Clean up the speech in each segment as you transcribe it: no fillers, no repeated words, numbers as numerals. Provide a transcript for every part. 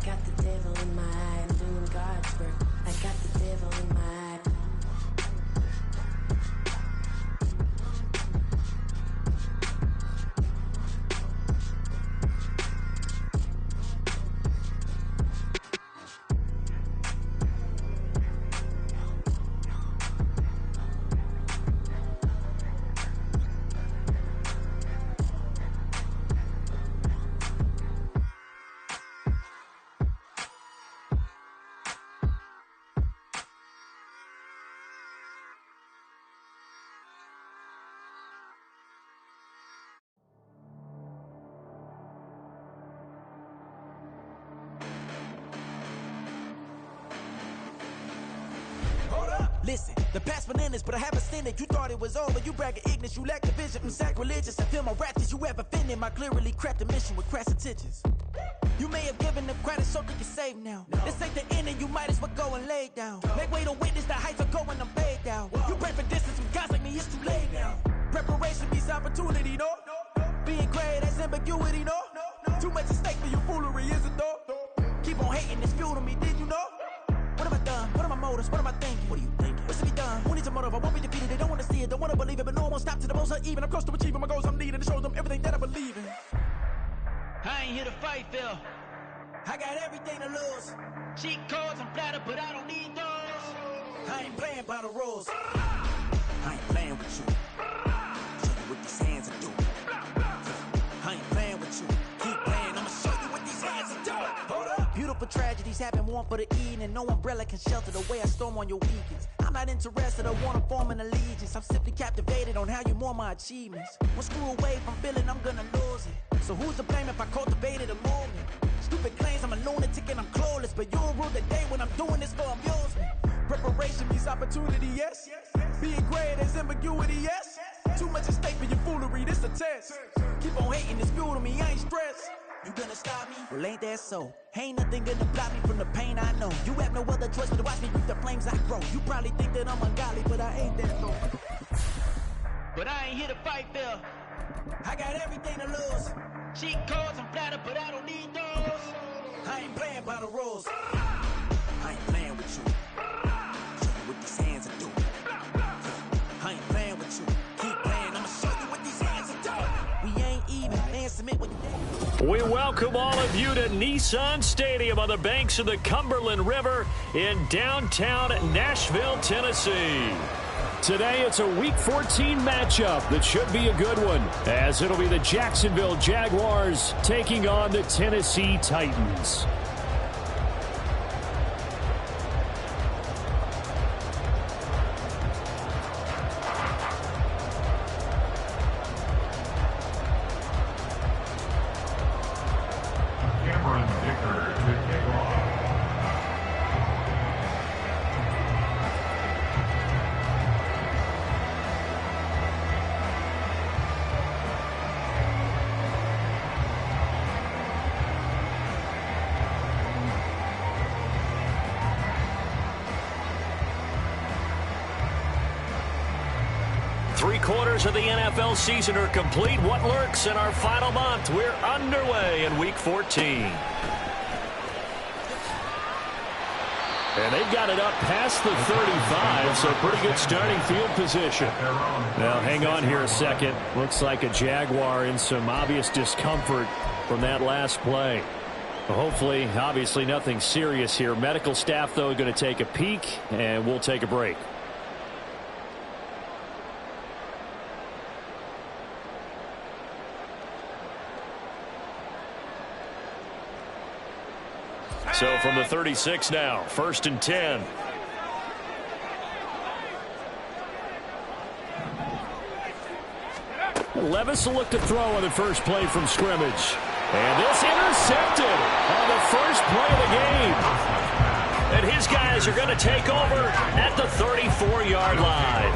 got the devil in my eye. I'm doing God's work. I got the devil in my eye. Listen, the past bananas, but I haven't seen it. You thought it was over, you bragging ignorance, you lack the vision from sacrilegious. I feel my ratchets, you have offended my clearly crafted mission with crass intentions. You may have given them credit so they can save now. This ain't the end and you might as well go and lay down. Make way to witness the heights are going, I'm paid down. You pray for distance with guys like me, it's too late now. Preparation means opportunity, no? Being great, that's ambiguity, no? Too much at stake for your foolery, is it though? Keep on hating, it's fuel to me, did you know? What have I done? What are my motives? What am I thinking? What are you thinking? What's to be done? Who needs a motive? I won't be defeated. They don't want to see it, don't want to believe it, but no one won't stop to the most uneven. I'm close to achieving my goals. I'm needing to show them everything that I believe in. I ain't here to fight, Phil. I got everything to lose. Cheat codes, I'm flattered, but I don't need those. I ain't playing by the rules. I ain't playing with you. Show you what these hands are doing. I ain't playing with you. Keep playing, I'ma show you what these hands are doing. Hold up. Beautiful tragedies happen, one for the evening. No umbrella can shelter the way I storm on your weekends. I'm not interested, I wanna form an allegiance. I'm simply captivated on how you mourn my achievements. One screw away from feeling I'm gonna lose it. So who's to blame if I cultivated a movement? Stupid claims I'm a lunatic and I'm clueless, but you'll rule the day when I'm doing this for amusement. Preparation means opportunity, yes. Being great is ambiguity, yes. Too much at stake for your foolery, this a test. Keep on hating, it's fuel to me, I ain't stressed. You gonna stop me? Well, ain't that so? Ain't nothing gonna block me from the pain I know. You have no other choice but to watch me reap the flames I grow. You probably think that I'm ungodly, but I ain't that so. But I ain't here to fight, Phil. I got everything to lose. Cheat codes, I'm flattered, but I don't need those. I ain't playing by the rules. I ain't playing with you. Show you what these hands are doing. I ain't playing with you. Keep playing, I'ma show you what these hands are doing. We ain't even, man, submit what you. We welcome all of you to Nissan Stadium on the banks of the Cumberland River in downtown Nashville, Tennessee. Today, it's a Week 14 matchup that should be a good one, as it'll be the Jacksonville Jaguars taking on the Tennessee Titans. Three-quarters of the NFL season are complete. What lurks in our final month? We're underway in Week 14. And they've got it up past the 35, so pretty good starting field position. Now, hang on here a second. Looks like a Jaguar in some obvious discomfort from that last play. Hopefully, obviously, nothing serious here. Medical staff, though, going to take a peek, and we'll take a break. So from the 36 now, 1st and 10. Levis will look to throw on the first play from scrimmage. And this intercepted on the first play of the game. And his guys are going to take over at the 34-yard line.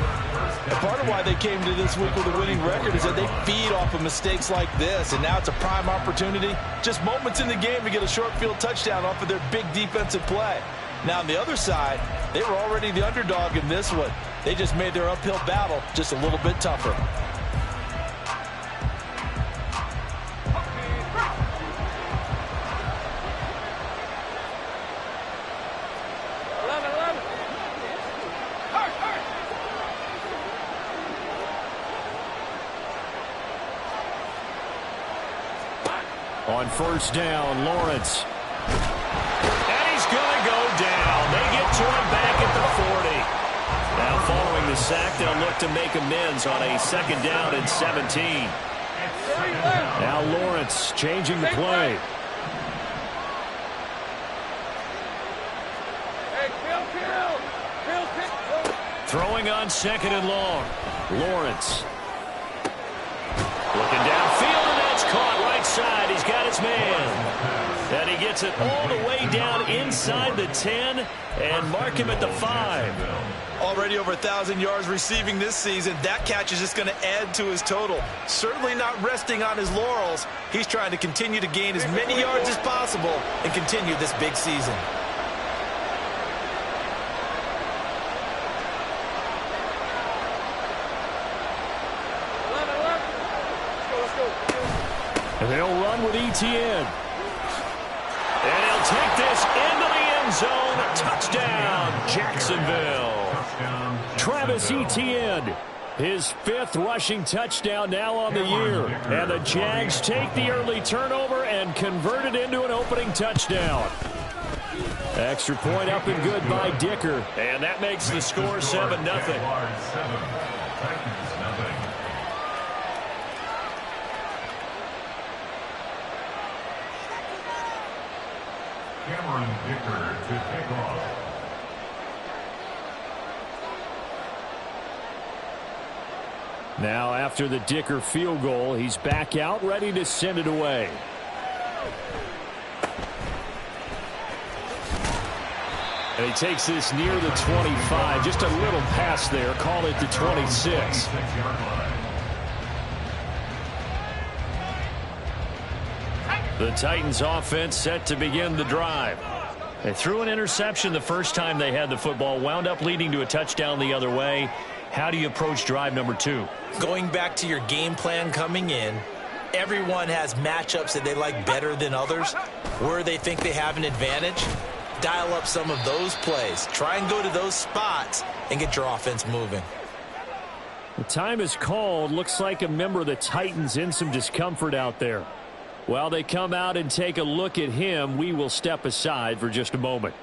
And part of why they came to this week with a winning record is that they feed off of mistakes like this, and now it's a prime opportunity, just moments in the game, to get a short field touchdown off of their big defensive play. Now on the other side, they were already the underdog in this one. They just made their uphill battle just a little bit tougher. On first down, Lawrence. And he's going to go down. They get to him back at the 40. Now following the sack, they'll look to make amends on a second down and 17. Now Lawrence changing the play. Throwing on second and long. Lawrence. Looking downfield, and that's caught right side. He's got his man. And he gets it all the way down inside the 10 and mark him at the 5. Already over 1,000 yards receiving this season. That catch is just going to add to his total. Certainly not resting on his laurels. He's trying to continue to gain as many yards as possible and continue this big season. And they'll run with ETN. And he'll take this into the end zone. Touchdown, Jacksonville. Travis Etienne, his 5th rushing touchdown now on the year. And the Jags take the early turnover and convert it into an opening touchdown. Extra point up and good by Dicker. And that makes the score 7-0. Dicker to take off. Now after the Dicker field goal, he's back out ready to send it away. And he takes this near the 25. Just a little pass there. Call it the 26. The Titans offense set to begin the drive. They threw an interception the first time they had the football, wound up leading to a touchdown the other way. How do you approach drive number 2? Going back to your game plan coming in, everyone has matchups that they like better than others. Where they think they have an advantage, dial up some of those plays. Try and go to those spots and get your offense moving. The time is called. Looks like a member of the Titans in some discomfort out there. While they come out and take a look at him, we will step aside for just a moment.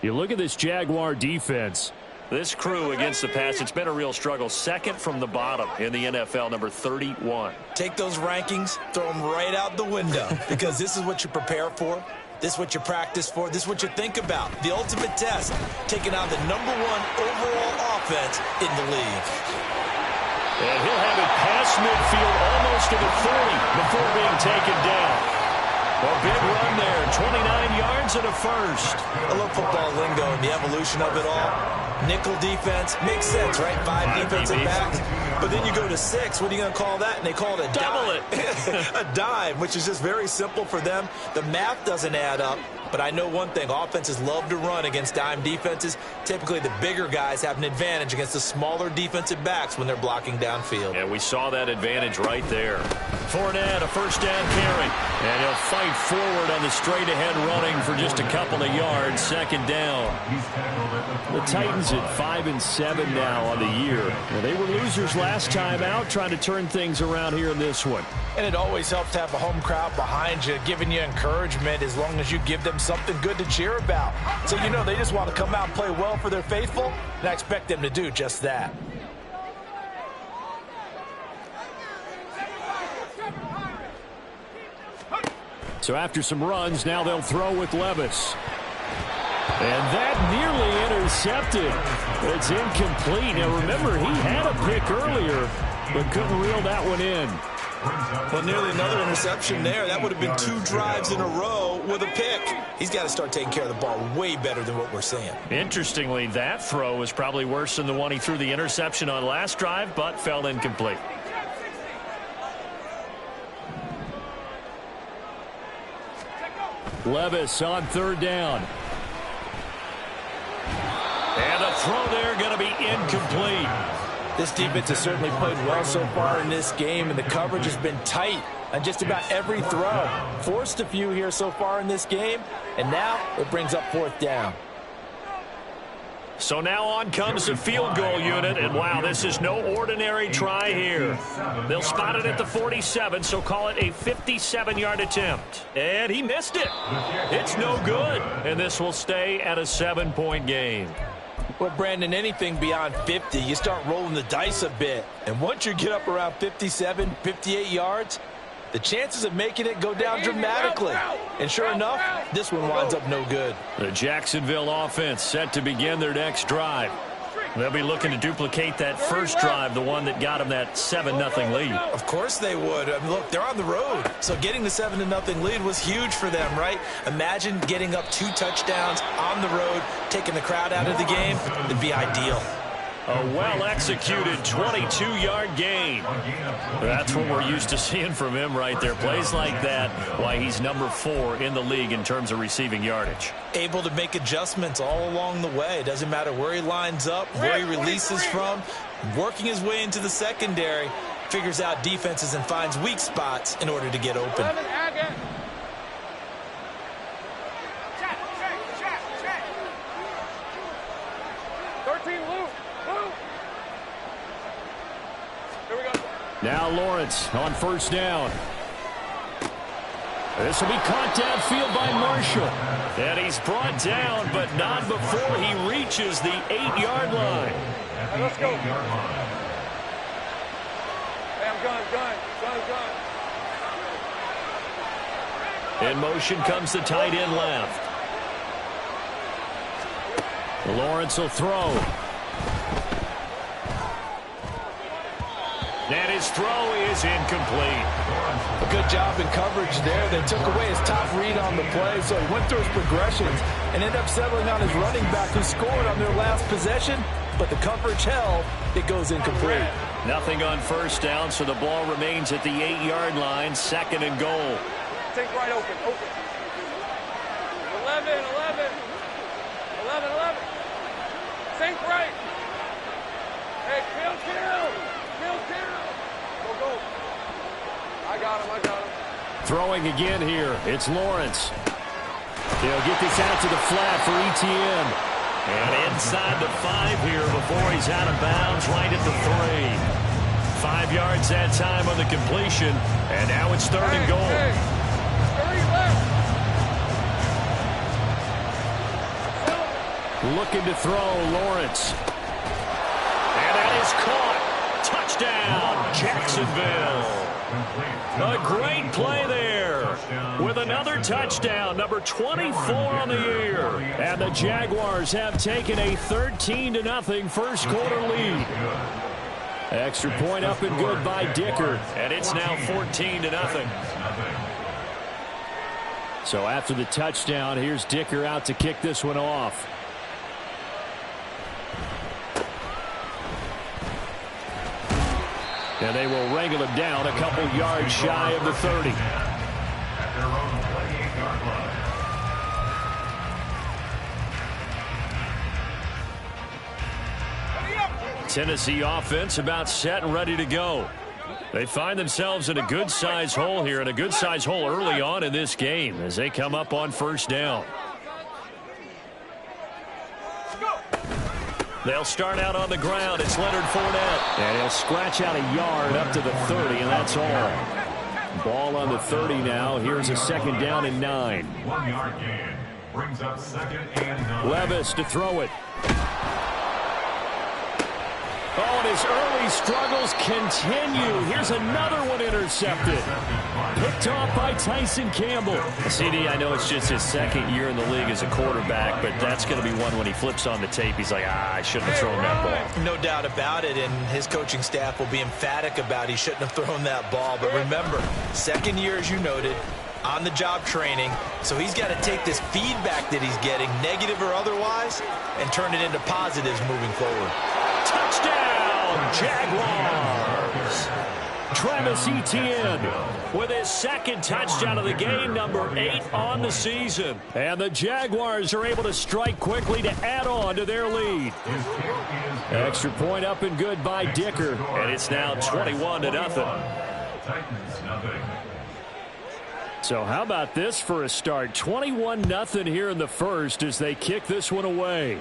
You look at this Jaguar defense. This crew against the pass, it's been a real struggle. Second from the bottom in the NFL, number 31. Take those rankings, throw them right out the window, because this is what you prepare for. This is what you practice for. This is what you think about. The ultimate test, taking on the #1 overall offense in the league. And he'll have it past midfield almost to the 40 before being taken down. A big run there, 29 yards and a first. I love football lingo and the evolution of it all. Nickel defense, makes sense, right? 5 defensive backs. But then you go to 6, what are you going to call that? And they call it a double dime. A dime, which is just very simple for them. The math doesn't add up. But I know one thing, offenses love to run against dime defenses. Typically, the bigger guys have an advantage against the smaller defensive backs when they're blocking downfield. Yeah, we saw that advantage right there. Fournette, a first down carry. And he'll fight forward on the straight-ahead running for just a couple of yards. Second down. The Titans at 5-7 now on the year. Well, they were losers last time out, trying to turn things around here in this one. And it always helps to have a home crowd behind you, giving you encouragement as long as you give them something good to cheer about. So, you know, they just want to come out and play well for their faithful, and I expect them to do just that. So after some runs, now they'll throw with Levis. And that nearly intercepted. It's incomplete. Now, remember, he had a pick earlier, but couldn't reel that one in. Well, nearly another interception there. That would have been 2 drives in a row with a pick. He's got to start taking care of the ball way better than what we're seeing. Interestingly, that throw was probably worse than the one he threw the interception on last drive, but fell incomplete. Levis on third down. And a throw there going to be incomplete. This defense has certainly played well so far in this game, and the coverage has been tight on just about every throw. Forced a few here so far in this game, and now it brings up 4th down. So now on comes the field goal unit, and wow, this is no ordinary try here. They'll spot it at the 47, so call it a 57-yard attempt. And he missed it. It's no good, and this will stay at a 7-point game. Well, Brandon, anything beyond 50, you start rolling the dice a bit. And once you get up around 57, 58 yards, the chances of making it go down dramatically. And sure enough, this one winds up no good. The Jacksonville offense set to begin their next drive. They'll be looking to duplicate that first drive, the one that got them that 7-0 lead. Of course they would. I mean, look, they're on the road. So getting the 7-0 lead was huge for them, right? Imagine getting up 2 touchdowns on the road, taking the crowd out of the game. It'd be ideal. A well-executed 22-yard gain. That's what we're used to seeing from him right there. Plays like that, why he's number 4 in the league in terms of receiving yardage. Able to make adjustments all along the way. Doesn't matter where he lines up, where he releases from. Working his way into the secondary, figures out defenses and finds weak spots in order to get open. Now Lawrence on first down. This will be caught downfield by Marshall. And he's brought down, but not before he reaches the 8-yard line. Right, let's go. Hey, I'm gone. In motion comes the tight end left. Lawrence will throw. And his throw is incomplete. A good job in coverage there. They took away his top read on the play, so he went through his progressions and ended up settling on his running back who scored on their last possession, but the coverage held. It goes incomplete. Nothing on first down, so the ball remains at the 8-yard line, 2nd and goal. Take right open. 11. Think right. Hey, kill. Go. I got him. Throwing again here. It's Lawrence. He'll get this out to the flat for Etienne. And inside the 5 here before he's out of bounds, right at the 3. 5 yards that time on the completion. And now it's 3rd and goal. Looking to throw, Lawrence. And that is caught. Touchdown, Jacksonville. A great play there with another touchdown, number 24 on the year. And the Jaguars have taken a 13-0 first quarter lead. Extra point up and good by Dicker, and it's now 14-0. So after the touchdown, here's Dicker out to kick this one off. And they will wrangle him down a couple yards shy of the 30. Tennessee offense about set and ready to go. They find themselves in a good-sized hole here, and a good-sized hole early on in this game as they come up on first down. They'll start out on the ground. It's Leonard Fournette. And he'll scratch out a yard up to the 30, and that's all. Ball on the 30 now. Here's a 2nd down and 9. 1-yard gain. Brings up 2nd and 9. Levis to throw it. Oh, and his early struggles continue. Here's another one intercepted. Picked off by Tyson Campbell. CD, I know it's just his 2nd year in the league as a quarterback, but that's going to be one when he flips on the tape. He's like, I shouldn't have thrown that ball. No doubt about it, and his coaching staff will be emphatic about he shouldn't have thrown that ball. But remember, 2nd year, as you noted, on-the-job training, so he's got to take this feedback that he's getting, negative or otherwise, and turn it into positives moving forward. Touchdown, Jaguars! Travis Etienne with his 2nd touchdown of the game, number 8 on the season. And the Jaguars are able to strike quickly to add on to their lead. Extra point up and good by Dicker, and it's now 21-0. So how about this for a start? 21-0 here in the first as they kick this one away.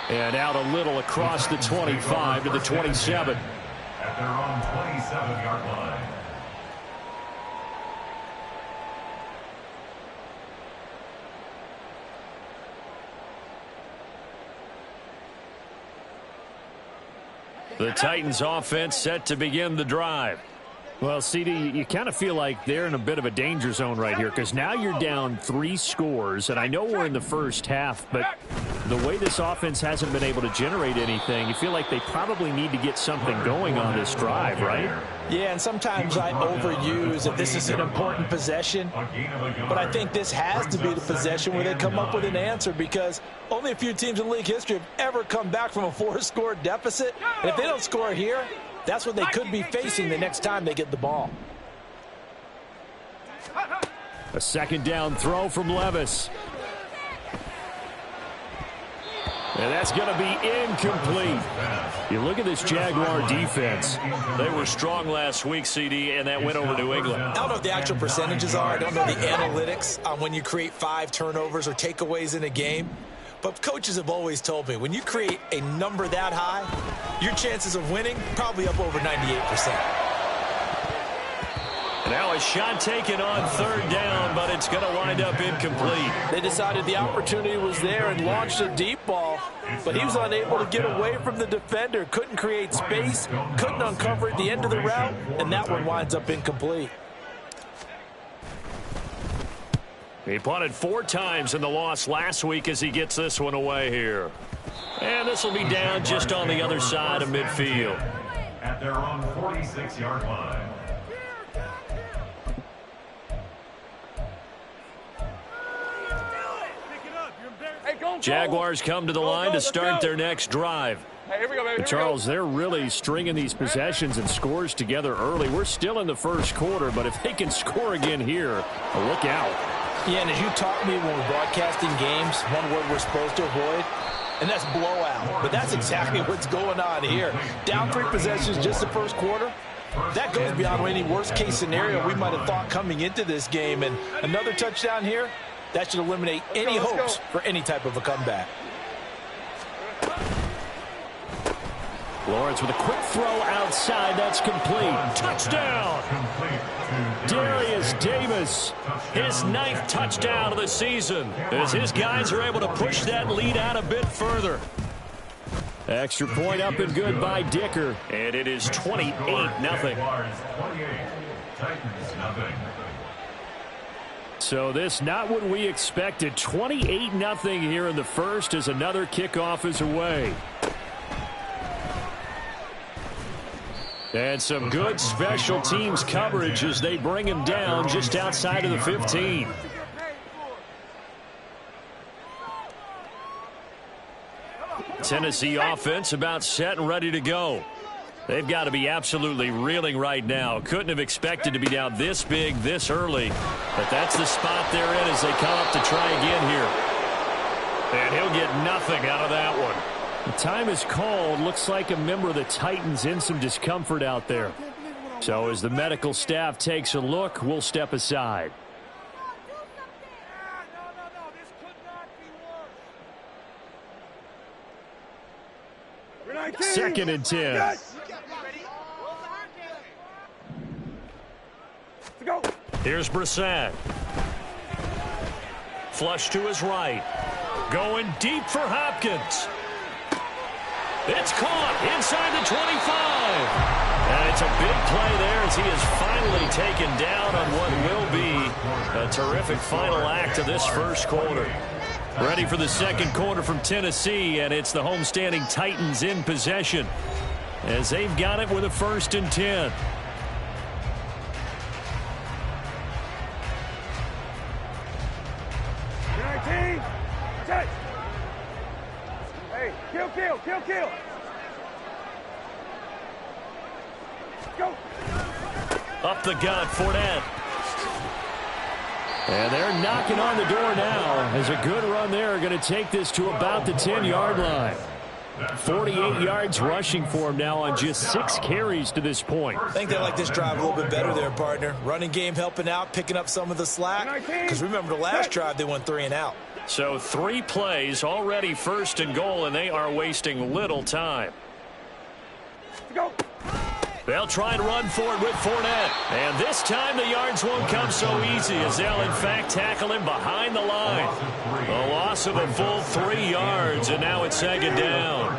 And out a little across the 25 to the 27. At their own 27-yard line. The Titans offense set to begin the drive. Well, CD, you kind of feel like they're in a bit of a danger zone right here because now you're down 3 scores, and I know we're in the first half, but the way this offense hasn't been able to generate anything, you feel like they probably need to get something going on this drive, right? Yeah, and sometimes I overuse that this is an important possession, but I think this has to be the possession where they come up with an answer because only a few teams in league history have ever come back from a 4-score deficit, and if they don't score here, that's what they could be facing the next time they get the ball. A second down throw from Levis. And that's going to be incomplete. You look at this Jaguar defense. They were strong last week, CD, and that went over New England. I don't know what the actual percentages are. I don't know the analytics on when you create 5 turnovers or takeaways in a game. But coaches have always told me, when you create a number that high, your chances of winning probably up over 98%. Now a shot taken on third down, but it's going to wind up incomplete. They decided the opportunity was there and launched a deep ball, but he was unable to get away from the defender, couldn't create space, couldn't uncover at the end of the route, and that one winds up incomplete. He punted 4 times in the loss last week as he gets this one away here. And this will be down just on the other side of midfield. At their own 46-yard line. Jaguars come to the line to start their next drive. Hey, here we go, baby. And Charles, they're really stringing these possessions and scores together early. We're still in the first quarter, but if they can score again here, look out. Yeah, and as you taught me when we're broadcasting games, one word we're supposed to avoid, and that's blowout. But that's exactly what's going on here. Down 3 possessions just the first quarter. That goes beyond any worst-case scenario we might have thought coming into this game. And another touchdown here, that should eliminate any hopes for any type of a comeback. Lawrence with a quick throw outside. That's complete. Touchdown. Darius Davis, his 9th touchdown of the season, as his guys are able to push that lead out a bit further. Extra point up and good by Dicker, and it is 28-0. So this not what we expected. 28-0 here in the first as another kickoff is away. And some good special teams coverage as they bring him down just outside of the 15. Tennessee offense about set and ready to go. They've got to be absolutely reeling right now. Couldn't have expected to be down this big, this early. But that's the spot they're in as they come up to try again here. And he'll get nothing out of that one. The time is called. Looks like a member of the Titans in some discomfort out there. So as the medical staff takes a look, we'll step aside. Second and 10. Here's Brissett. Flush to his right. Going deep for Hopkins. It's caught inside the 25. And it's a big play there as he is finally taken down on what will be a terrific final act of this first quarter. Ready for the second quarter from Tennessee, and it's the homestanding Titans in possession as they've got it with a 1st and 10. Hey, kill. Go. Up the gut, Fournette. And they're knocking on the door now as a good run there. Going to take this to about the 10-yard line. 48 yards rushing for him now on just 6 carries to this point. I think they like this drive a little bit better there, partner. Running game helping out, picking up some of the slack. Because remember the last drive, they went 3 and out. So 3 plays already, 1st and goal, and they are wasting little time. Go. They'll try and run for it with Fournette. And this time the yards won't come so easy as they'll, in fact, tackle him behind the line. A loss of a full 3 yards, and now it's 2nd down.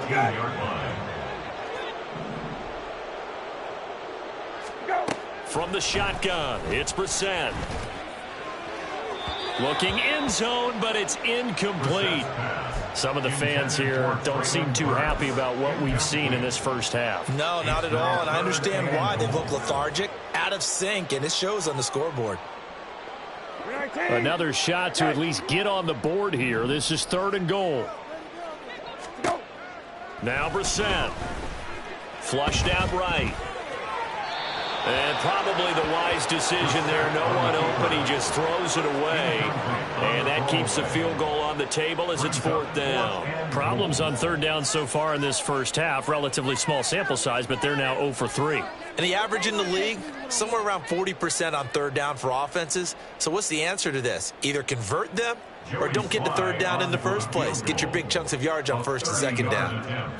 From the shotgun, it's Brissett. Looking end zone, but it's incomplete. Some of the fans here don't seem too happy about what we've seen in this first half. No, not at all, and I understand why. They look lethargic, out of sync, and it shows on the scoreboard. Another shot to at least get on the board here. This is 3rd and goal. Now Brissett. Flushed out right. And probably the wise decision there. No one open. He just throws it away. And that keeps the field goal on the table as it's 4th down. Problems on 3rd down so far in this first half. Relatively small sample size, but they're now 0 for 3. And the average in the league, somewhere around 40% on 3rd down for offenses. So what's the answer to this? Either convert them or don't get to 3rd down in the first place. Get your big chunks of yards on 1st and 2nd down.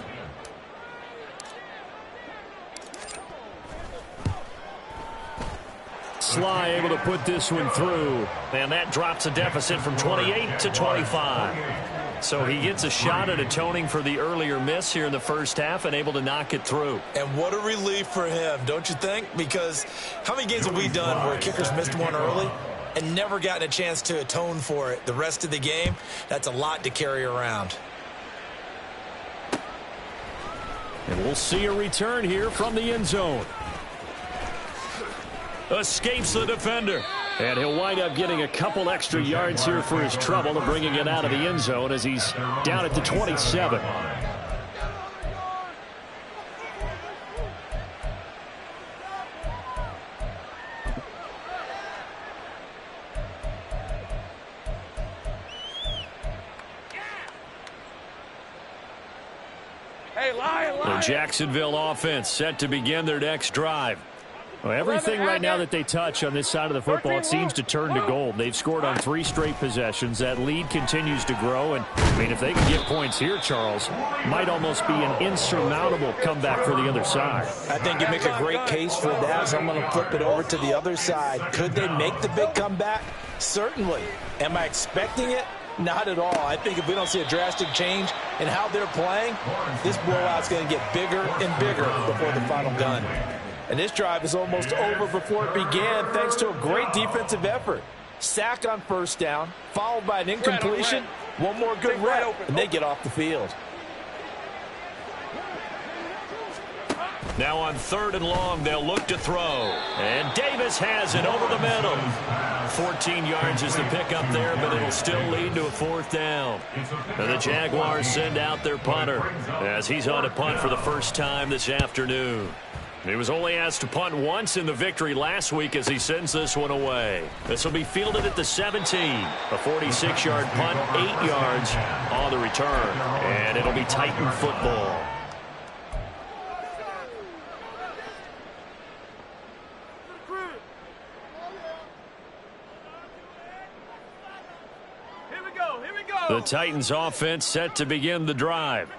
Sly able to put this one through. And that drops a deficit from 28 to 25. So he gets a shot at atoning for the earlier miss here in the first half and able to knock it through. And what a relief for him, don't you think? Because how many games have we done where kickers missed one early and never gotten a chance to atone for it the rest of the game? That's a lot to carry around. And we'll see a return here from the end zone. Escapes the defender. And he'll wind up getting a couple extra yards here for his trouble, bringing it out of the end zone as he's down at the 27. Hey, Lion. The Jacksonville offense set to begin their next drive. Well, everything right now that they touch on this side of the football, it seems to turn to gold. They've scored on 3 straight possessions. That lead continues to grow. And, I mean, if they can get points here, Charles, might almost be an insurmountable comeback for the other side. I think you make a great case for that. So I'm going to flip it over to the other side. Could they make the big comeback? Certainly. Am I expecting it? Not at all. I think if we don't see a drastic change in how they're playing, this blowout's going to get bigger and bigger before the final gun. And this drive is almost over before it began thanks to a great defensive effort. Sack on 1st down, followed by an incompletion. One more good rep, and they get off the field. Now on 3rd and long, they'll look to throw. And Davis has it over the middle. 14 yards is the pickup there, but it'll still lead to a 4th down. And the Jaguars send out their punter as he's on a punt for the first time this afternoon. He was only asked to punt once in the victory last week as he sends this one away. This will be fielded at the 17. A 46-yard punt, 8 yards on the return. And it'll be Titan football. Here we go. The Titans offense set to begin the drive.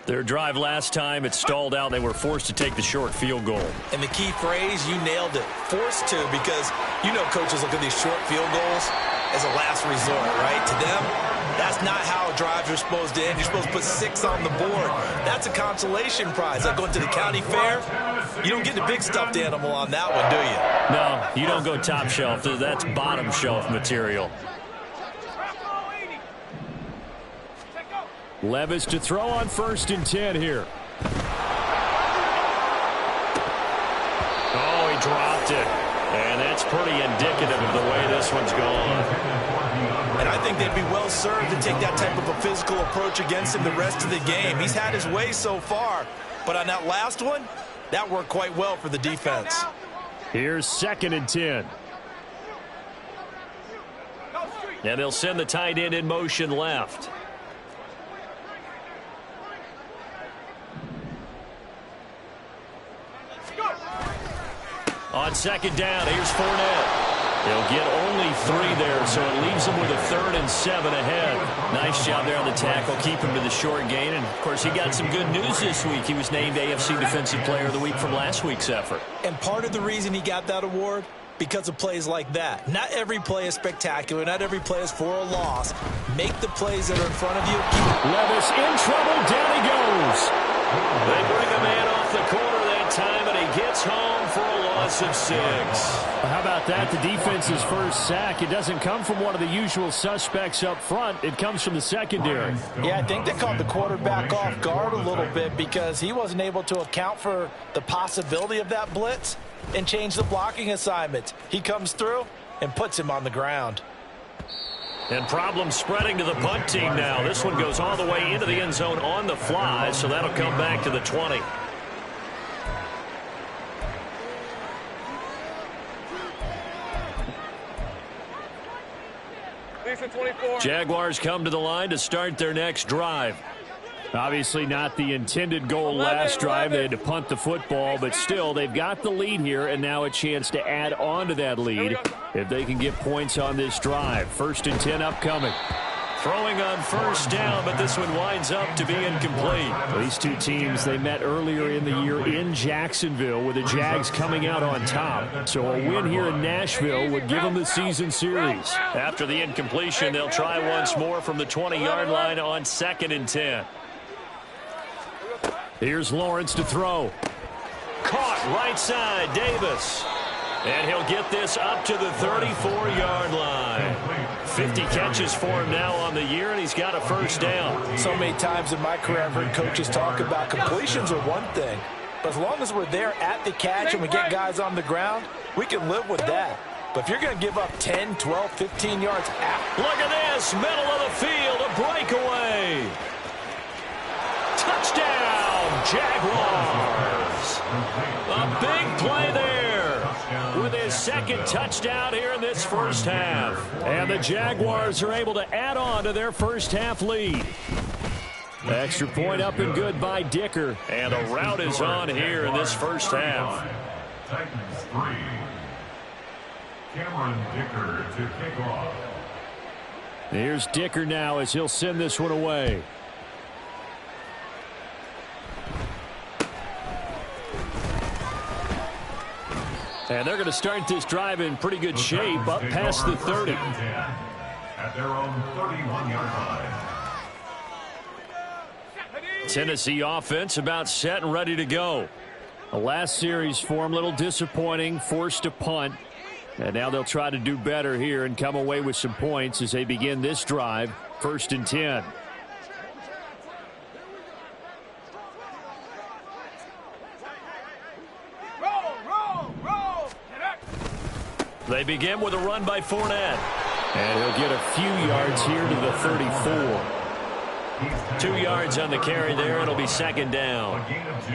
Their drive last time, it stalled out. They were forced to take the short field goal. And the key phrase, you nailed it, forced to, because you know coaches look at these short field goals as a last resort, right? To them, that's not how drives are supposed to end. You're supposed to put 6 on the board. That's a consolation prize. Like going to the county fair, you don't get the big stuffed animal on that one, do you? No, you don't go top shelf. That's bottom shelf material. Levis to throw on 1st and 10 here. Oh, he dropped it. And that's pretty indicative of the way this one's gone. And I think they'd be well served to take that type of a physical approach against him the rest of the game. He's had his way so far, but on that last one, that worked quite well for the defense. Here's 2nd and 10. And they'll send the tight end in motion left. On 2nd down, here's Fournette. He'll get only 3 there, so it leaves him with a 3rd and 7 ahead. Nice job there on the tackle, keep him to the short gain. And, of course, he got some good news this week. He was named AFC Defensive Player of the Week from last week's effort. And part of the reason he got that award, because of plays like that. Not every play is spectacular. Not every play is for a loss. Make the plays that are in front of you. Levis in trouble. Down he goes. They bring a man off the corner that time, and he gets home for a loss of 6. How about that? The defense's first sack. It doesn't come from one of the usual suspects up front. It comes from the secondary. Yeah, I think they caught the quarterback off guard a little bit because he wasn't able to account for the possibility of that blitz and change the blocking assignment. He comes through and puts him on the ground. And problems spreading to the punt team now. This one goes all the way into the end zone on the fly, so that'll come back to the 20. Jaguars come to the line to start their next drive. Obviously not the intended goal last drive. They had to punt the football, but still they've got the lead here, and now a chance to add on to that lead if they can get points on this drive. 1st and 10 upcoming. Throwing on first down, but this one winds up to be incomplete. These two teams, they met earlier in the year in Jacksonville with the Jags coming out on top. So a win here in Nashville would give them the season series. After the incompletion, they'll try once more from the 20-yard line on 2nd and 10. Here's Lawrence to throw. Caught right side, Davis. And he'll get this up to the 34-yard line. 50 catches for him now on the year, and he's got a first down. So many times in my career I've heard coaches talk about completions are one thing, but as long as we're there at the catch and we get guys on the ground, we can live with that. But if you're going to give up 10, 12, 15 yards after. Look at this, middle of the field, a breakaway. Touchdown, Jaguars. A big play there with his 2nd touchdown here in this first half. And the Jaguars are able to add on to their first half lead. Extra point up and good by Dicker. And the route is on here in this first half. Titans 3. Cameron Dicker to kick off. Here's Dicker now as he'll send this one away. And they're going to start this drive in pretty good shape, up past the 30. At their own 31-yard line. Tennessee offense about set and ready to go. The last series for them, a little disappointing, forced a punt. And now they'll try to do better here and come away with some points as they begin this drive, 1st and 10. They begin with a run by Fournette. And he'll get a few yards here to the 34. 2 yards on the carry there. It'll be 2nd down. A gain of 2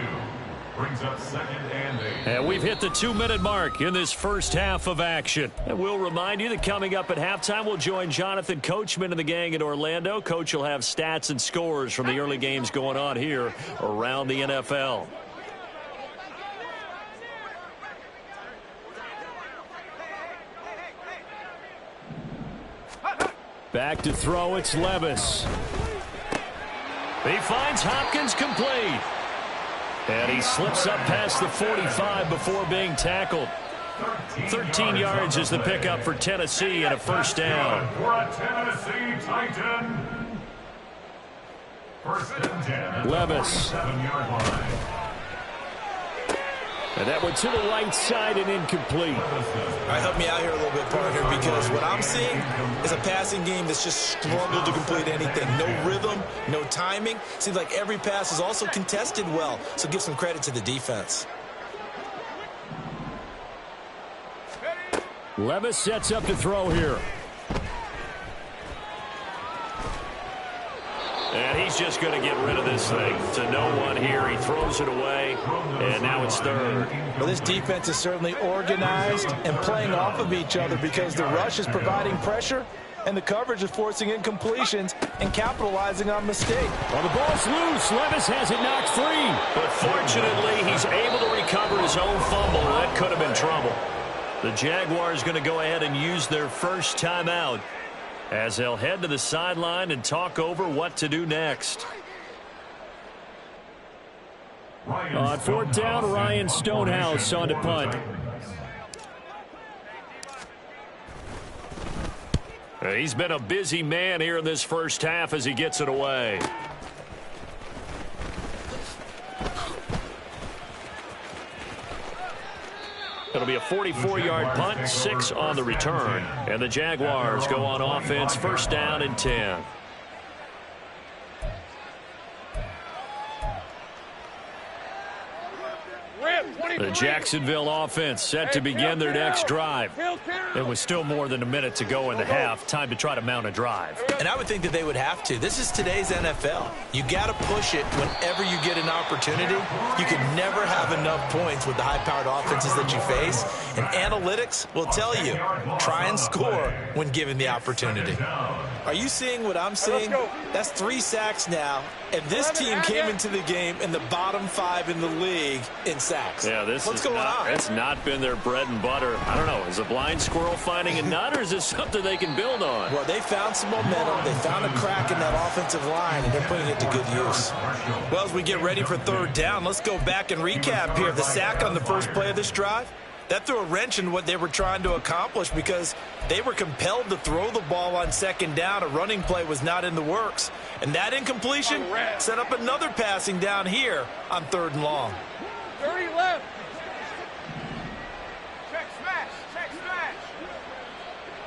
brings up 2nd and 8. And we've hit the 2-minute mark in this first half of action. And we'll remind you that coming up at halftime, we'll join Jonathan Coachman and the gang in Orlando. Coach will have stats and scores from the early games going on here around the NFL. Back to throw, it's Levis. He finds Hopkins complete. And he slips up past the 45 before being tackled. 13 yards is the pickup for Tennessee and a first down. For a Tennessee Titan. 1st and 10. Levis. 7-yard line. And that went to the right side and incomplete. All right, help me out here a little bit, partner, because what I'm seeing is a passing game that's just struggled to complete anything. No rhythm, no timing. Seems like every pass is also contested well, so give some credit to the defense. Levis sets up to throw here. And he's just going to get rid of this thing to no one here. He throws it away, and now it's 3rd. Well, this defense is certainly organized and playing off of each other because the rush is providing pressure and the coverage is forcing incompletions and capitalizing on mistakes. Well, the ball's loose. Levis has it knocked free. But fortunately, he's able to recover his own fumble. That could have been trouble. The Jaguars going to go ahead and use their first timeout as they'll head to the sideline and talk over what to do next. On fourth down, Ryan Stonehouse on to punt. He's been a busy man here in this first half as he gets it away. It'll be a 44-yard punt, 6 on the return. And the Jaguars go on offense, first down and 10. The Jacksonville offense set to begin their next drive. It was still more than a minute to go in the half. Time to try to mount a drive. And I would think that they would have to. This is today's NFL. You got to push it whenever you get an opportunity. You can never have enough points with the high-powered offenses that you face. And analytics will tell you, try and score when given the opportunity. Are you seeing what I'm seeing? That's 3 sacks now. And this team came into the game in the bottom 5 in the league in sacks. Yeah, what's going on? It's not been their bread and butter. I don't know. Is a blind squirrel finding a nut, or is this something they can build on? Well, they found some momentum. They found a crack in that offensive line, and they're putting it to good use. Well, as we get ready for third down, let's go back and recap here. The sack on the first play of this drive, that threw a wrench in what they were trying to accomplish because they were compelled to throw the ball on second down. A running play was not in the works. And that incompletion set up another passing down here on third and long. 30 left. Check smash. Check smash.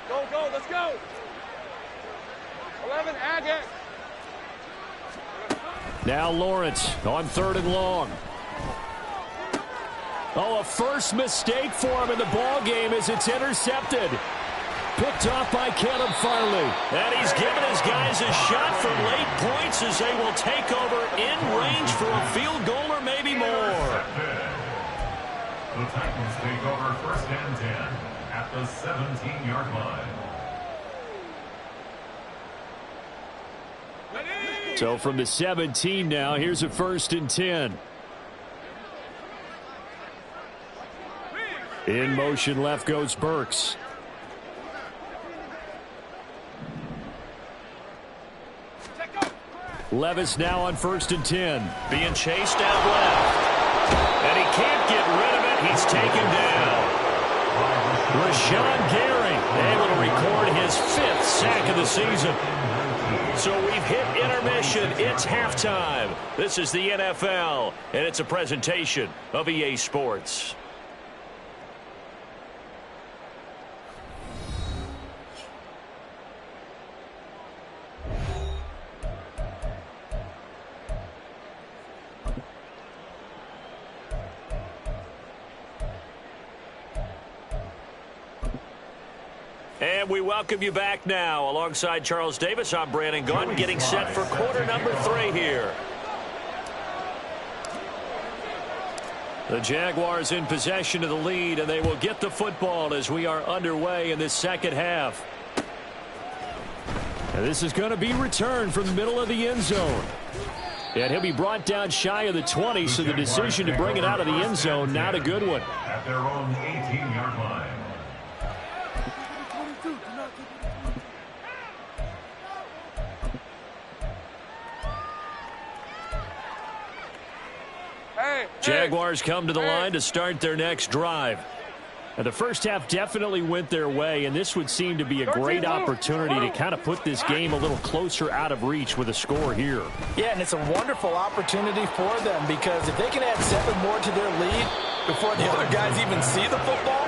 Go, go, let's go. 11, Agate. Now Lawrence on third and long. Oh, a first mistake for him in the ball game as it's intercepted. Picked off by Caleb Farley. And he's given his guys a shot for late points as they will take over in range for a field goal or maybe more. The Titans take over first and 10 at the 17-yard line. So from the 17 now, here's a first and 10. In motion left goes Burks. Levis now on first and 10. Being chased out left. And he can't get rid of it. He's taken down. Rashawn Gary able to record his 5th sack of the season. So we've hit intermission. It's halftime. This is the NFL, and it's a presentation of EA Sports. And we welcome you back now. Alongside Charles Davis, I'm Brandon Gunn, getting set for quarter number 3 here. The Jaguars in possession of the lead, and they will get the football as we are underway in this second half. And this is going to be returned from the middle of the end zone. And he'll be brought down shy of the 20, so the decision to bring it out of the end zone, not a good one. At their own 18-yard line. Jaguars come to the line to start their next drive. And the first half definitely went their way, and this would seem to be a great opportunity to kind of put this game a little closer out of reach with a score here. Yeah, and it's a wonderful opportunity for them because if they can add 7 more to their lead before the other guys even see the football,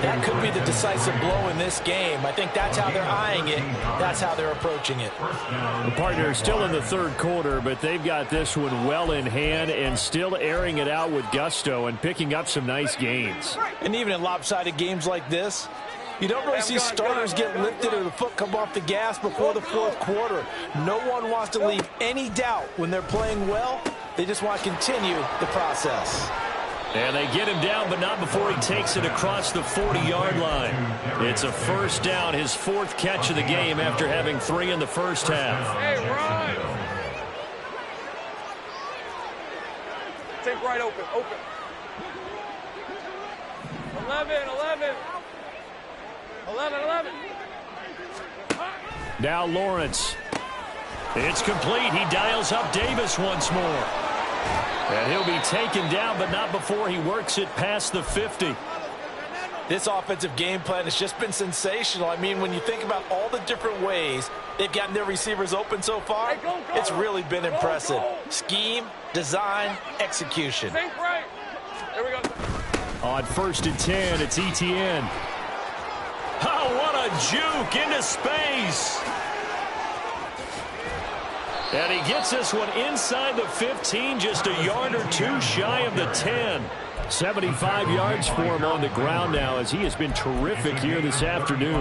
that could be the decisive blow in this game. I think that's how they're eyeing it. That's how they're approaching it. The partner is still in the third quarter, but they've got this one well in hand and still airing it out with gusto and picking up some nice gains. And even in lopsided games like this, you don't really see starters get lifted or the foot come off the gas before the fourth quarter. No one wants to leave any doubt when they're playing well. They just want to continue the process. And they get him down, but not before he takes it across the 40-yard line. It's a first down, his 4th catch of the game after having 3 in the first half. Hey, Ryan. Take right open, open. 11. Now Lawrence. It's complete. He dials up Davis once more. And he'll be taken down, but not before he works it past the 50. This offensive game plan has just been sensational. I mean, when you think about all the different ways they've gotten their receivers open so far, it's really been impressive. Scheme, design, execution. Think right. Here we go. On 1st and 10, it's ETN. Oh, what a juke into space. And he gets this one inside the 15, just a yard or two shy of the 10. 75 yards for him on the ground now, as he has been terrific here this afternoon.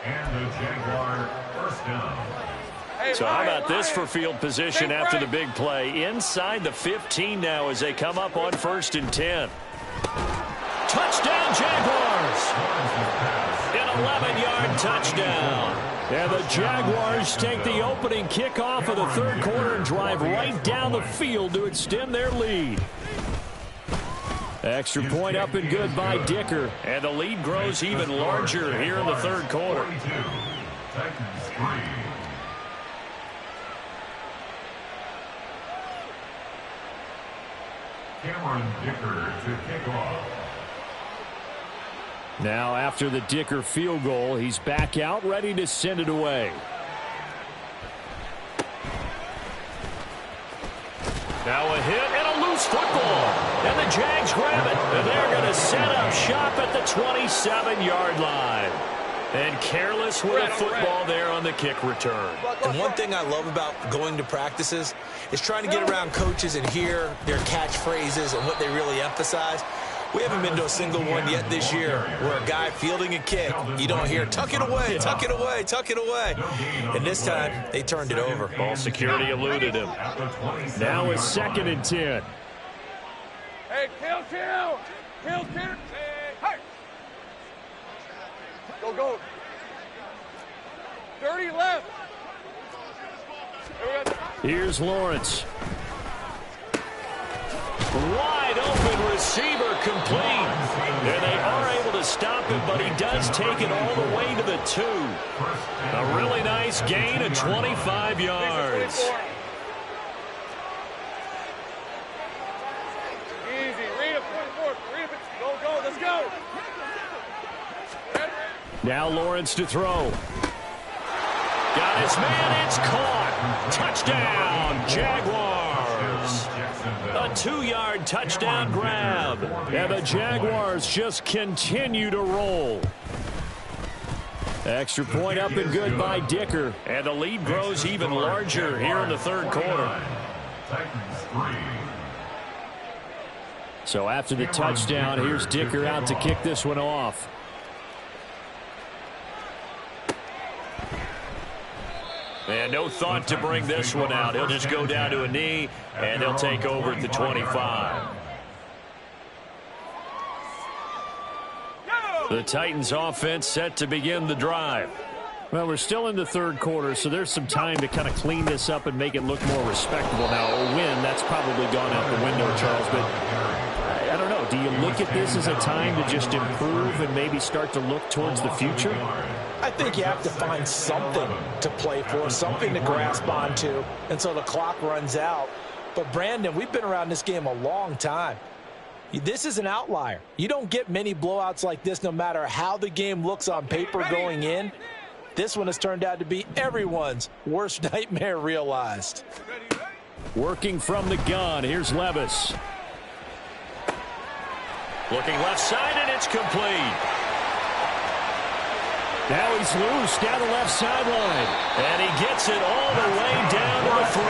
And the Jaguar first down. So how about this for field position after the big play? Inside the 15 now as they come up on 1st and 10. Touchdown, Jaguars! An 11-yard touchdown. And the Jaguars take the opening kickoff of the third quarter and drive right down the field to extend their lead. Extra point up and good by Dicker. And the lead grows even larger here in the third quarter. Titans 3. Cameron Dicker to kick off. Now after the Dicker field goal, he's back out ready to send it away. Now a hit and a loose football. And the Jags grab it. And they're going to set up shop at the 27-yard line. And careless with a football there on the kick return. And one thing I love about going to practices is trying to get around coaches and hear their catchphrases and what they really emphasize. We haven't been to a single one yet this year where a guy fielding a kick, you don't hear, tuck it away, tuck it away, tuck it away. And this time, they turned it over. Ball security eluded him. Now it's 2nd and 10. Hey, kill. Hey. Go. 30 left. Here's Lawrence. Wide open receiver complete. And they are able to stop him, but he does take it all the way to the 2. A really nice gain of 25 yards. Easy. Read it. Go. Let's go. Now Lawrence to throw. Got his man. It's caught. Touchdown, Jaguars. A 2-yard touchdown grab. And the Jaguars just continue to roll. Extra point up and good by Dicker. And the lead grows even larger here in the third quarter. Titans 3. So after the touchdown, here's Dicker out to kick this one off. And no thought to bring this one out. He'll just go down to a knee, and they'll take over at the 25. The Titans offense set to begin the drive. Well, we're still in the third quarter, so there's some time to kind of clean this up and make it look more respectable. Now, a win, that's probably gone out the window, Charles, but I don't know. Do you look at this as a time to just improve and maybe start to look towards the future? I think you have to find something to play for, something to grasp onto until the clock runs out. But, Brandon, we've been around this game a long time. This is an outlier. You don't get many blowouts like this no matter how the game looks on paper going in. This one has turned out to be everyone's worst nightmare realized. Working from the gun, here's Levis. Looking left side, and it's complete. Now he's loose down the left sideline. And he gets it all the way down to the 3.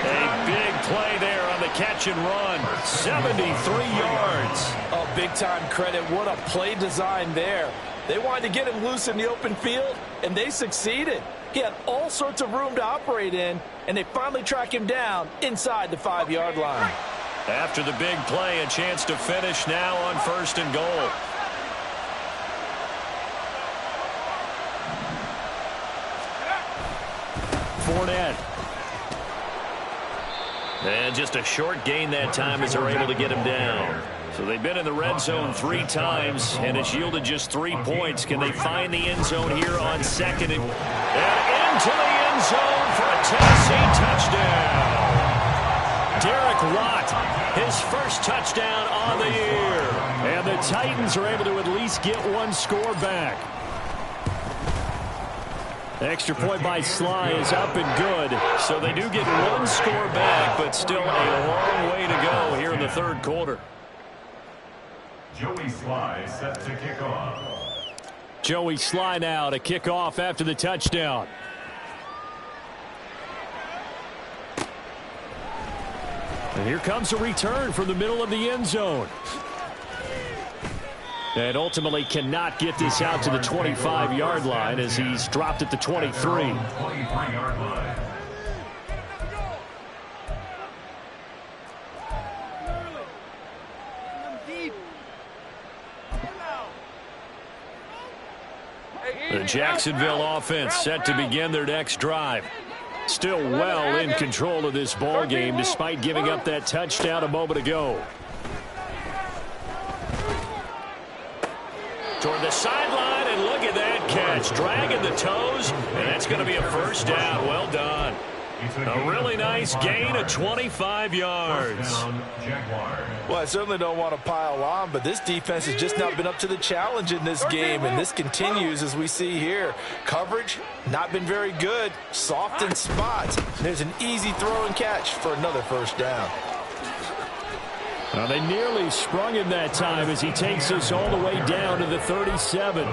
A big play there on the catch and run. 73 yards. Oh, big-time credit. What a play design there. They wanted to get him loose in the open field, and they succeeded. He had all sorts of room to operate in, and they finally track him down inside the 5-yard line. After the big play, a chance to finish now on 1st and goal. Fournette. And just a short gain that time as they're able to get him down. So they've been in the red zone 3 times, and it's yielded just 3 points. Can they find the end zone here on second? And into the end zone for a Tennessee touchdown. Derek Watt, his first touchdown on the year. And the Titans are able to at least get one score back. The extra point by Sly is up and good. So they do get one score back, but still a long way to go here in the third quarter. Joey Sly set to kick off. Joey Sly now to kick off after the touchdown. And here comes a return from the middle of the end zone. And ultimately cannot get this out to the 25-yard line as he's dropped at the 23. 23-yard line. The Jacksonville offense set to begin their next drive. Still well in control of this ball game despite giving up that touchdown a moment ago. Toward the sideline, and look at that catch. Dragging the toes, and that's going to be a first down. Well done. A really nice gain of 25 yards. Well, I certainly don't want to pile on, but this defense has just not been up to the challenge in this game, and this continues as we see here. Coverage, not been very good. Soft in spots. There's an easy throw and catch for another first down. Well, they nearly sprung him that time as he takes us all the way down to the 37.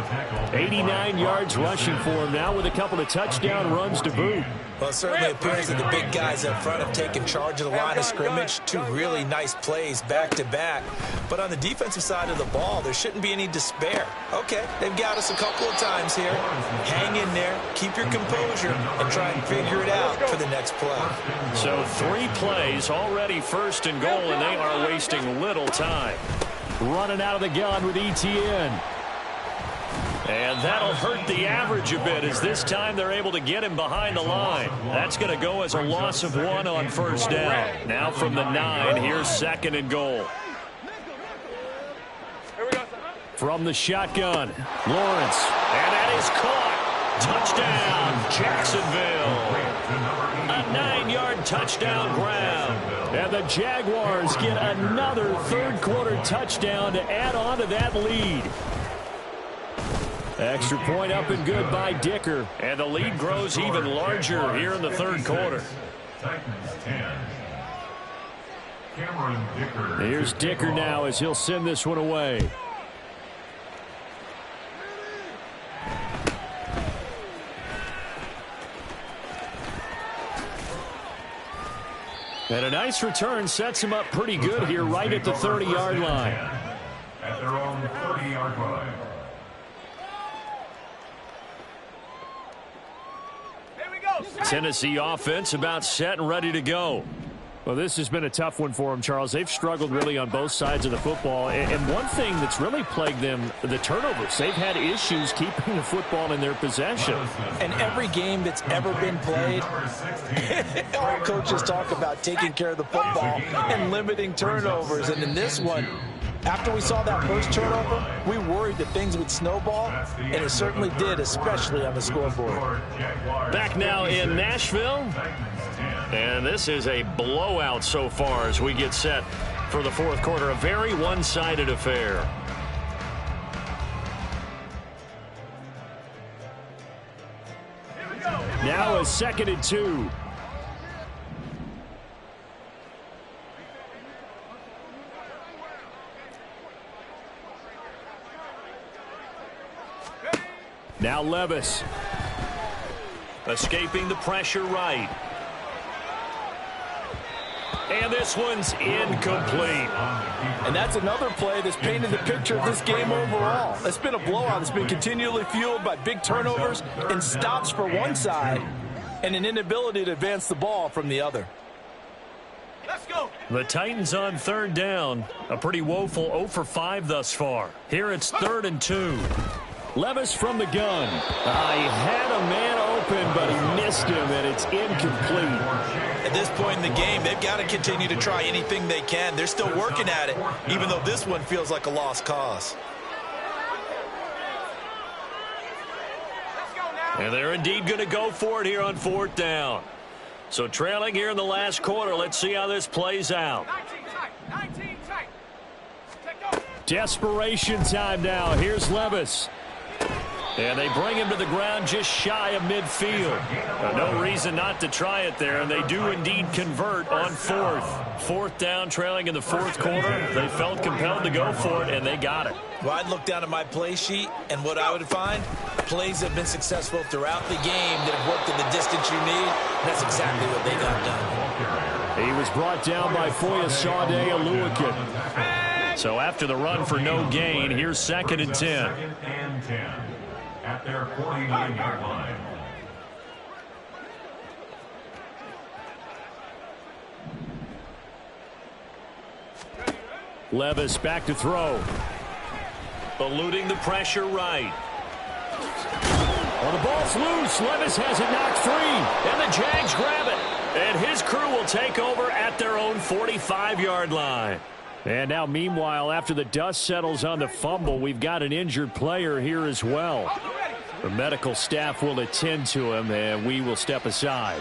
89 yards rushing for him now with a couple of touchdown runs to boot. Well, it certainly appears that the big guys up front have taken charge of the line of scrimmage. 2 really nice plays back-to-back. But on the defensive side of the ball, there shouldn't be any despair. Okay, they've got us a couple of times here. Hang in there, keep your composure, and try and figure it out for the next play. So 3 plays, already first and goal, and they are wasting little time. Running out of the gun with Etienne. And that'll hurt the average a bit as this time they're able to get him behind the line. That's going to go as a loss of 1 on first down. Now from the 9, here's second and goal. From the shotgun, Lawrence. And that is caught. Touchdown, Jacksonville. A 9-yard touchdown grab. And the Jaguars get another third-quarter touchdown to add on to that lead. Extra point up and good by Dicker. And the lead grows even larger here in the third quarter. Titans 10. Cameron Dicker. Here's Dicker now as he'll send this one away. And a nice return sets him up pretty good here right at the 30-yard line. At their own 30-yard line. Tennessee offense about set and ready to go. Well, this has been a tough one for them, Charles. They've struggled really on both sides of the football. And one thing that's really plagued them, the turnovers. They've had issues keeping the football in their possession. And every game that's ever been played, all coaches talk about taking care of the football and limiting turnovers. And in this one, after we saw that first turnover, we worried that things would snowball, and it certainly did, especially on the scoreboard. Back now in Nashville, and this is a blowout so far as we get set for the fourth quarter. A very one-sided affair. Now a 2nd and 2. Now Levis. Escaping the pressure right. And this one's incomplete. And that's another play that's painted the picture of this game overall. It's been a blowout. It's been continually fueled by big turnovers and stops for one side and an inability to advance the ball from the other. Let's go. The Titans on third down. A pretty woeful 0 for 5 thus far. Here it's 3rd and 2. Levis from the gun. He had a man open, but he missed him, and it's incomplete. At this point in the game, they've got to continue to try anything they can. They're still working at it, even though this one feels like a lost cause. And they're indeed going to go for it here on 4th down. So trailing here in the last quarter. Let's see how this plays out. 19 tight. Desperation time now. Here's Levis. And they bring him to the ground just shy of midfield. No reason not to try it there, and they do indeed convert on 4th. 4th down, trailing in the 4th quarter. They felt compelled to go for it, and they got it. Well, I'd look down at my play sheet, and what I would find, plays have been successful throughout the game that have worked in the distance you need. That's exactly what they got done. He was brought down by Foyesade Aluakin. So after the run for no gain, here's 2nd and 10. 2nd and 10 at their 49-yard line. Levis back to throw. Eluding the pressure right. Well, the ball's loose. Levis has it knocked free. And the Jags grab it. And his crew will take over at their own 45-yard line. And now, meanwhile, after the dust settles on the fumble, we've got an injured player here as well. The medical staff will attend to him, and we will step aside.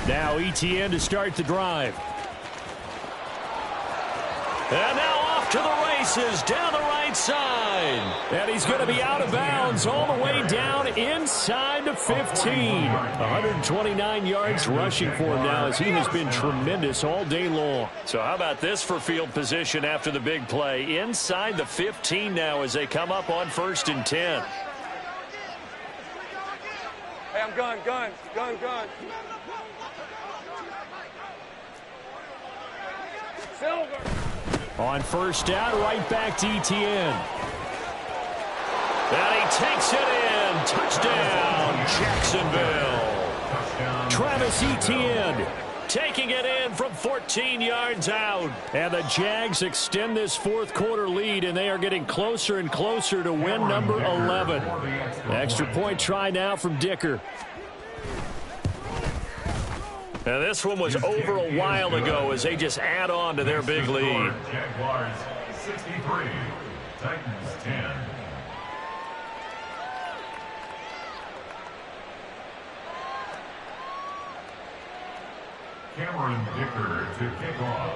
Now ETN to start the drive. And now off to the races down the right side. And he's going to be out of bounds all the way down inside the 15. 129 yards rushing for him now as he has been tremendous all day long. So how about this for field position after the big play? Inside the 15 now as they come up on 1st and 10. Hey, I'm gun. Silver. On 1st down, right back to ETN. And he takes it in. Touchdown, Jacksonville. Travis Etienne taking it in from 14 yards out. And the Jags extend this 4th quarter lead, and they are getting closer and closer to win number 11. Extra point try now from Dicker. And this one was over a while ago as they just add on to their big lead. Jaguars 63, Titans 10. Cameron Dicker to kick off.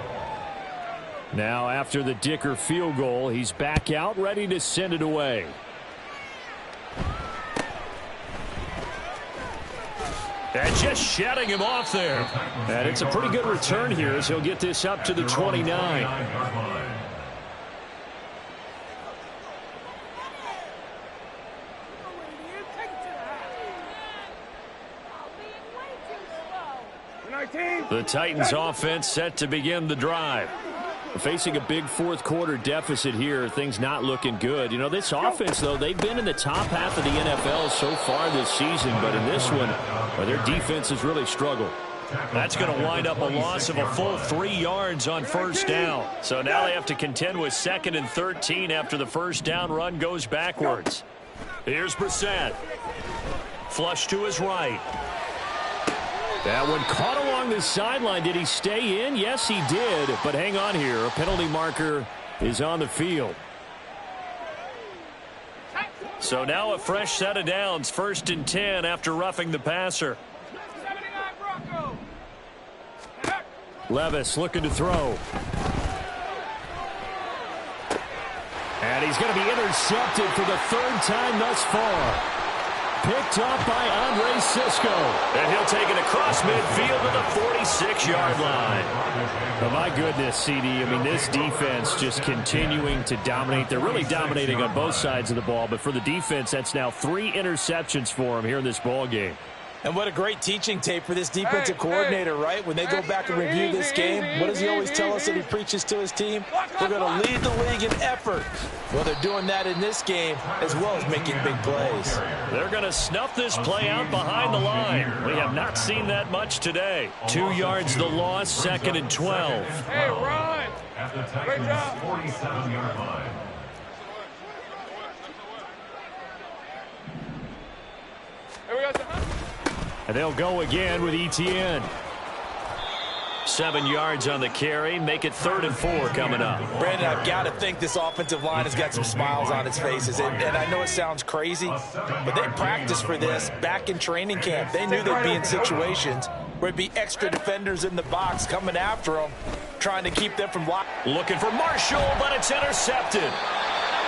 Now after the Dicker field goal, he's back out ready to send it away. And just shutting him off there. And it's a pretty good return here as he'll get this up to the 29. The Titans offense set to begin the drive. Facing a big 4th quarter deficit here, things not looking good. You know, this offense, though, they've been in the top half of the NFL so far this season, but in this one, their defense has really struggled. That's going to wind up a loss of a full 3 yards on 1st down. So now they have to contend with 2nd and 13 after the 1st down run goes backwards. Here's Brissett. Flush to his right. That one caught along the sideline. Did he stay in? Yes, he did. But hang on here. A penalty marker is on the field. So now a fresh set of downs. 1st and 10 after roughing the passer. Levis looking to throw. And he's going to be intercepted for the 3rd time thus far. Picked up by Andre Cisco. And he'll take it across midfield to the 46-yard line. Oh, my goodness, CD. I mean, this defense just continuing to dominate. They're really dominating on both sides of the ball. But for the defense, that's now 3 interceptions for them here in this ball game. And what a great teaching tape for this defensive coordinator, right? When they go back and review this game, what does he always tell us that he preaches to his team? We're going to lead the league in effort. Well, they're doing that in this game as well as making big plays. They're going to snuff this play out behind the line. We have not seen that much today. 2 yards the loss, 2nd and 12. Hey, run! At the Titans' 47-yard line. And they'll go again with ETN. 7 yards on the carry. Make it 3rd and 4 coming up. Brandon, I've got to think this offensive line has got some smiles on its faces. And I know it sounds crazy, but they practiced for this back in training camp. They knew they'd be in situations where it'd be extra defenders in the box coming after them, trying to keep them from blocking. Looking for Marshall, but it's intercepted.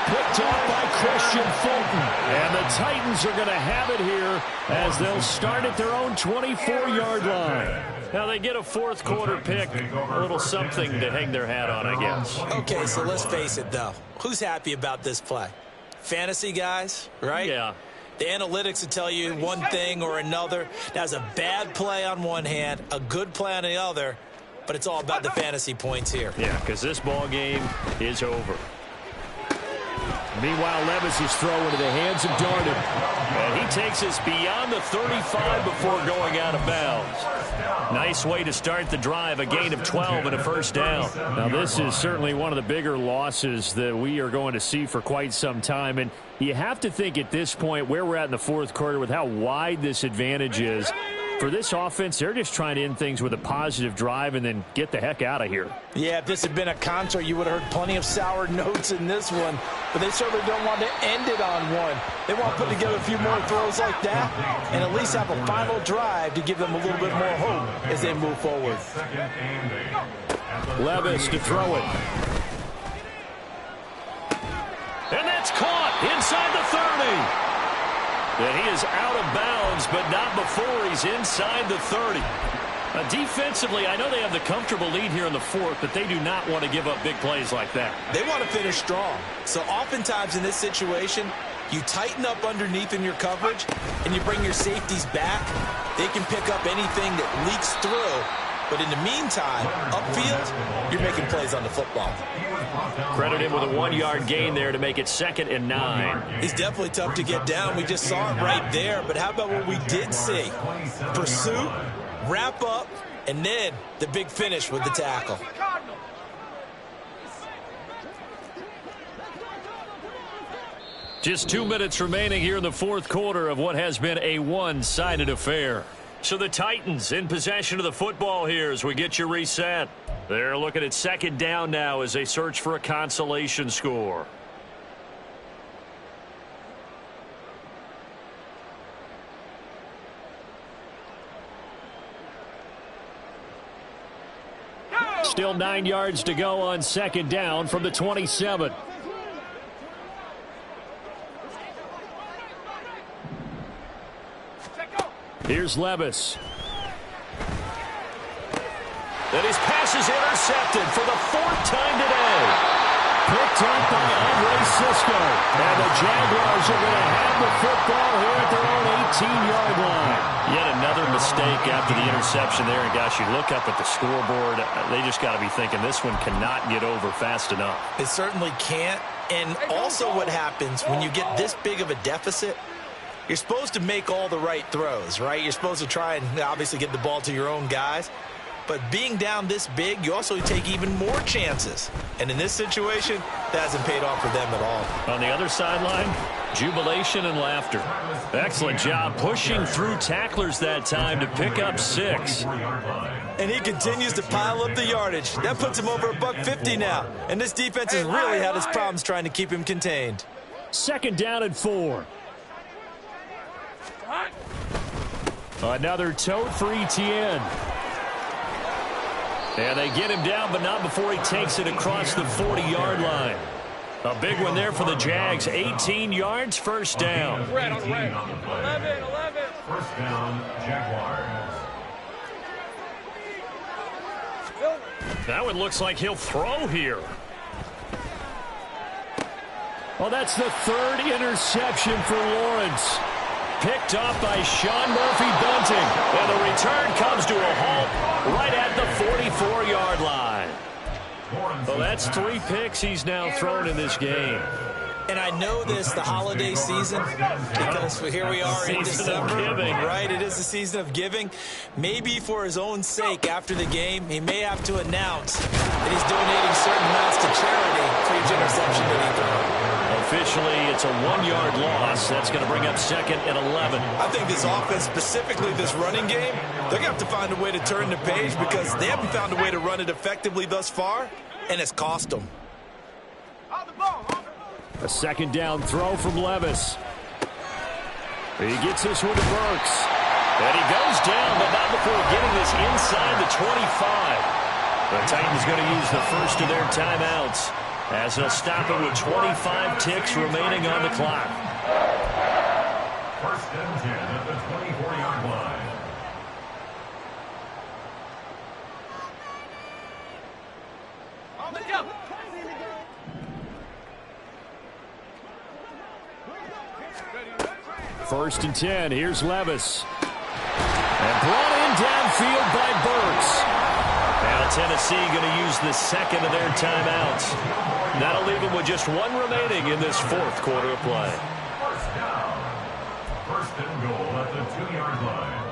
Picked off by Christian Fulton. And the Titans are going to have it here as they'll start at their own 24-yard line. Now they get a 4th quarter pick, a little something to hang their hat on, I guess. Okay, so let's face it, though. Who's happy about this play? Fantasy guys, right? Yeah. The analytics will tell you one thing or another. That's a bad play on one hand, a good play on the other, but it's all about the fantasy points here. Yeah, because this ball game is over. Meanwhile, Levis is thrown into the hands of Darden. And he takes us beyond the 35 before going out of bounds. Nice way to start the drive, a gain of 12 and a 1st down. Now, this is certainly one of the bigger losses that we are going to see for quite some time. And you have to think at this point where we're at in the 4th quarter with how wide this advantage is. For this offense, they're just trying to end things with a positive drive and then get the heck out of here. Yeah, if this had been a concert, you would have heard plenty of sour notes in this one. But they certainly don't want to end it on one. They want to put together a few more throws like that and at least have a final drive to give them a little bit more hope as they move forward. Levis to throw it. And that's caught inside the 30. And he is out of bounds, but not before he's inside the 30. Defensively, I know they have the comfortable lead here in the 4th, but they do not want to give up big plays like that. They want to finish strong. So oftentimes in this situation, you tighten up underneath in your coverage, and you bring your safeties back. They can pick up anything that leaks through. But in the meantime, upfield, you're making plays on the football. Credit him with a 1-yard gain there to make it 2nd and 9. He's definitely tough to get down. We just saw it right there. But how about what we did see? Pursuit, wrap up, and then the big finish with the tackle. Just 2 minutes remaining here in the 4th quarter of what has been a one-sided affair. So the Titans in possession of the football here as we get you reset. They're looking at 2nd down now as they search for a consolation score. Still 9 yards to go on 2nd down from the 27. Here's Levis. And his pass is intercepted for the 4th time today. Picked up by Andre Cisco. And the Jaguars are going to have the football here at their own 18-yard line. Yet another mistake after the interception there. And, gosh, you look up at the scoreboard, they just got to be thinking this one cannot get over fast enough. It certainly can't. And also what happens when you get this big of a deficit, you're supposed to make all the right throws, right? You're supposed to try and obviously get the ball to your own guys. But being down this big, you also take even more chances. And in this situation, that hasn't paid off for them at all. On the other sideline, jubilation and laughter. Excellent job pushing through tacklers that time to pick up 6. And he continues to pile up the yardage. That puts him over $150 now. And this defense has really had its problems trying to keep him contained. 2nd down and 4. Another tote for ETN. And they get him down, but not before he takes it across the 40-yard line. A big one there for the Jags. 18 yards, 1st down. 11. 1st down, Jaguars. That one looks like he'll throw here. Well, that's the 3rd interception for Lawrence. Picked off by Sean Murphy-Bunting. And the return comes to a halt right at the 44-yard line. Well, that's 3 picks he's now thrown in this game. And I know this, the holiday season, because here we are in December, right? It is the season of giving. Maybe for his own sake, after the game, he may have to announce that he's donating certain amounts to charity for each interception that he throws. Well, officially it's a 1-yard loss. That's going to bring up 2nd and 11. I think this offense, specifically this running game, they're going to have to find a way to turn the page because they haven't found a way to run it effectively thus far, and it's cost them. A 2nd down throw from Levis. He gets this one to Burks. And he goes down, but not before getting this inside the 25. The Titans going to use the first of their timeouts as they'll stop it with 25 ticks remaining on the clock. 1st and 10 at the 24-yard line. Let's go. First and 10. Here's Levis. And brought in downfield by Burks. Now Tennessee going to use the 2nd of their timeouts. That'll leave them with just 1 remaining in this 4th quarter of play. 1st down. 1st and goal at the 2-yard line.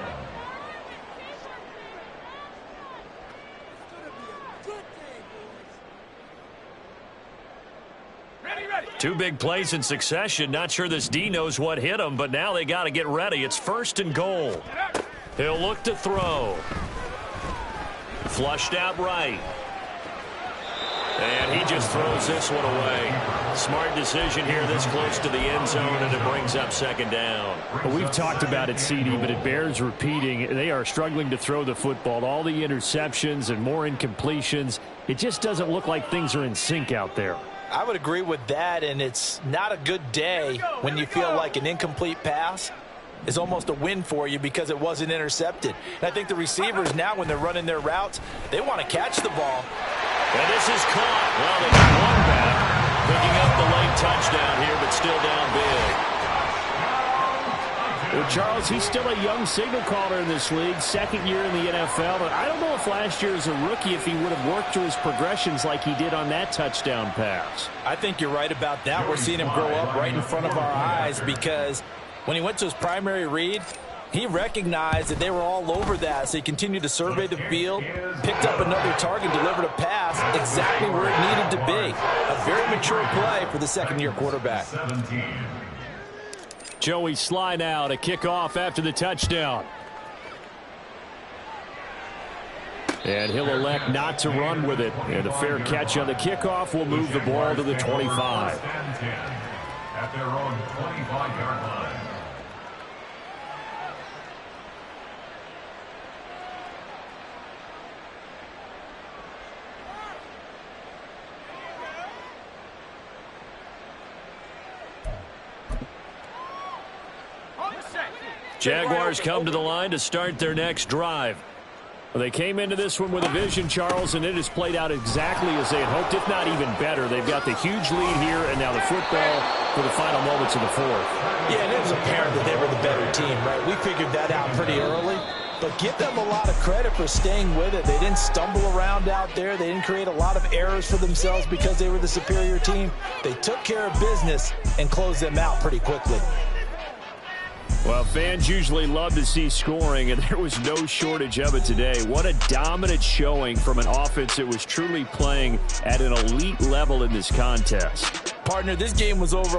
Ready. 2 big plays in succession. Not sure this D knows what hit him, but now they got to get ready. It's 1st and goal. He'll look to throw. Flushed out right. And he just throws this one away. Smart decision here this close to the end zone, and it brings up 2nd down. Well, we've talked about it, CD, but it bears repeating. They are struggling to throw the football. All the interceptions and more incompletions. It just doesn't look like things are in sync out there. I would agree with that, and it's not a good day when you feel like an incomplete pass is almost a win for you because it wasn't intercepted. And I think the receivers now, when they're running their routes, they want to catch the ball. And this is caught. Well, they got one back, picking up the late touchdown here, but still down big. Well, Charles, he's still a young signal caller in this league, 2nd year in the NFL. But I don't know if last year as a rookie, if he would have worked through his progressions like he did on that touchdown pass. I think you're right about that. We're seeing him grow up right in front of our eyes because when he went to his primary read, he recognized that they were all over that, so he continued to survey the field, picked up another target, delivered a pass exactly where it needed to be. A very mature play for the 2nd-year quarterback. 17. Joey Sly now to kick off after the touchdown. And he'll elect not to run with it. And a fair catch on the kickoff will move the ball to the 25. 1st and 10 at their own 25-yard line. Jaguars come to the line to start their next drive. Well, they came into this one with a vision, Charles, and it has played out exactly as they had hoped, if not even better. They've got the huge lead here, and now the football for the final moments of the 4th. Yeah, and it was apparent that they were the better team, right? We figured that out pretty early. But give them a lot of credit for staying with it. They didn't stumble around out there. They didn't create a lot of errors for themselves because they were the superior team. They took care of business and closed them out pretty quickly. Well, fans usually love to see scoring, and there was no shortage of it today. What a dominant showing from an offense that was truly playing at an elite level in this contest. Partner, this game was over